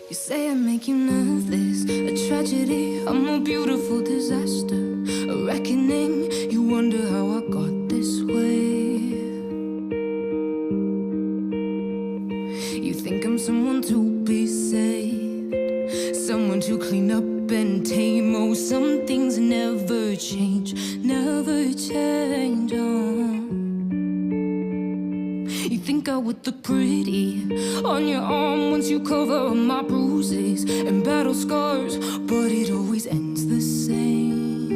You say I make you nervous, a tragedy, I'm a beautiful disaster, a reckoning. You wonder how I got this way. You think I'm someone to be saved, someone to clean up and tame. Oh, some things never change, never change. Oh. You think I would look pretty on your arm once you cover up my bruises and battle scars, but it always ends the same.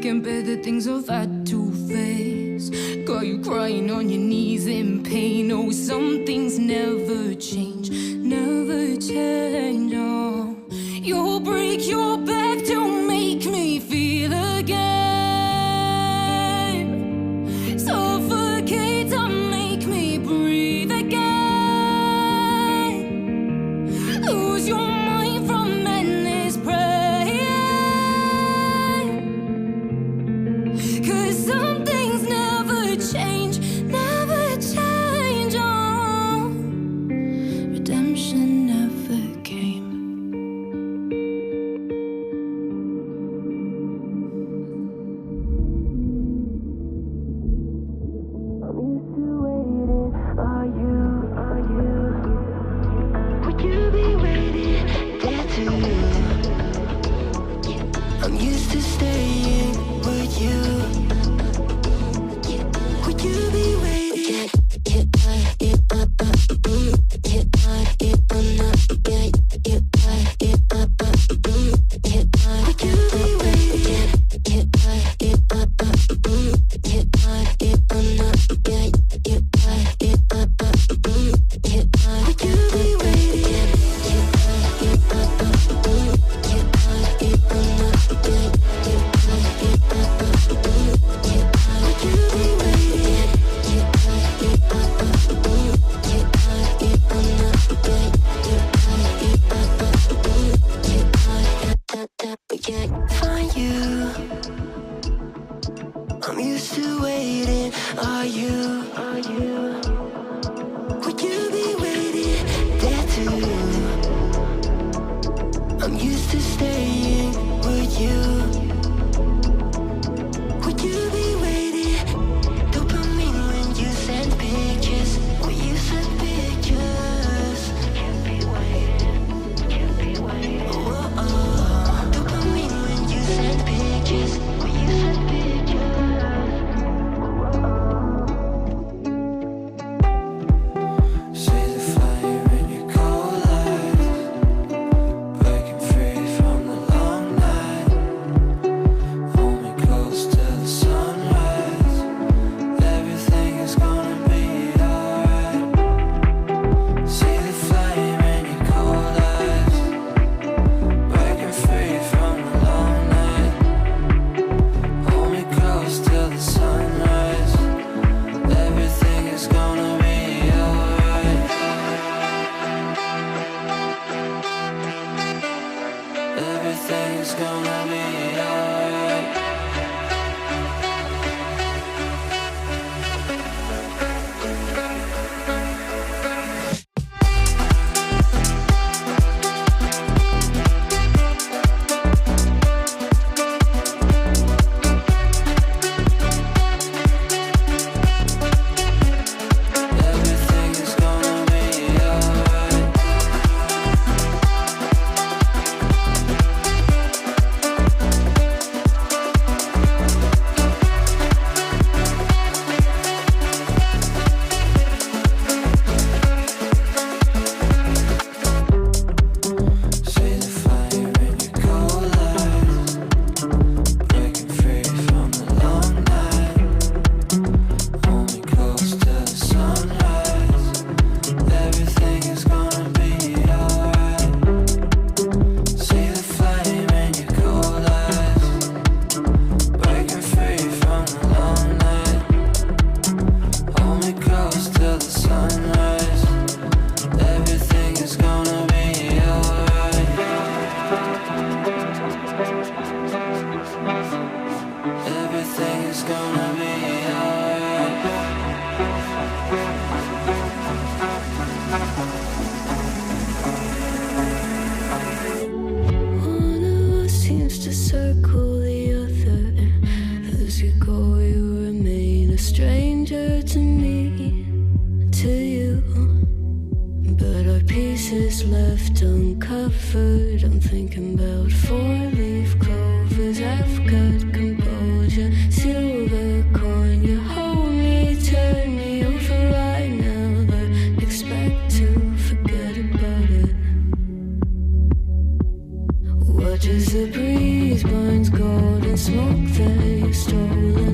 Can't bear the things I've had to face, got you crying on your knees in pain. Oh, some things never change, never change. Oh, you'll break your back to make me feel again. Suffocate to make me breathe again. Lose your mind from endless praying. 'Cause some things never change, never change. Oh, redemption never came. I'm used to waiting. Are you? Would you be waiting there too? I'm used to staying. Would you? Would you be waiting? Would you be waiting? Would you be waiting? Would you be waiting? Find you. I'm used to waiting. Are you? Would you be waiting there too? I'm used to staying. Would you? Would you be waiting? Dopamine when you send pictures. When you send pictures. Can't be waiting. Oh. Dopamine when you send pictures. When you send pictures. See the flame in your cold eyes, breaking free from the long night. Hold me close till the sunrise. Everything is gonna be alright. See the flame in your cold eyes, breaking free from the long night. Hold me close till the sunrise. Everything is gonna be alright. Everything is gonna be alright. Everything is gonna be alright. left uncovered. I'm thinking about four-leaf clovers. I've got composure, silver coin. You hold me, turn me over. I never expect to forget about it. Watch as the breeze burns gold and smoke that you've stolen.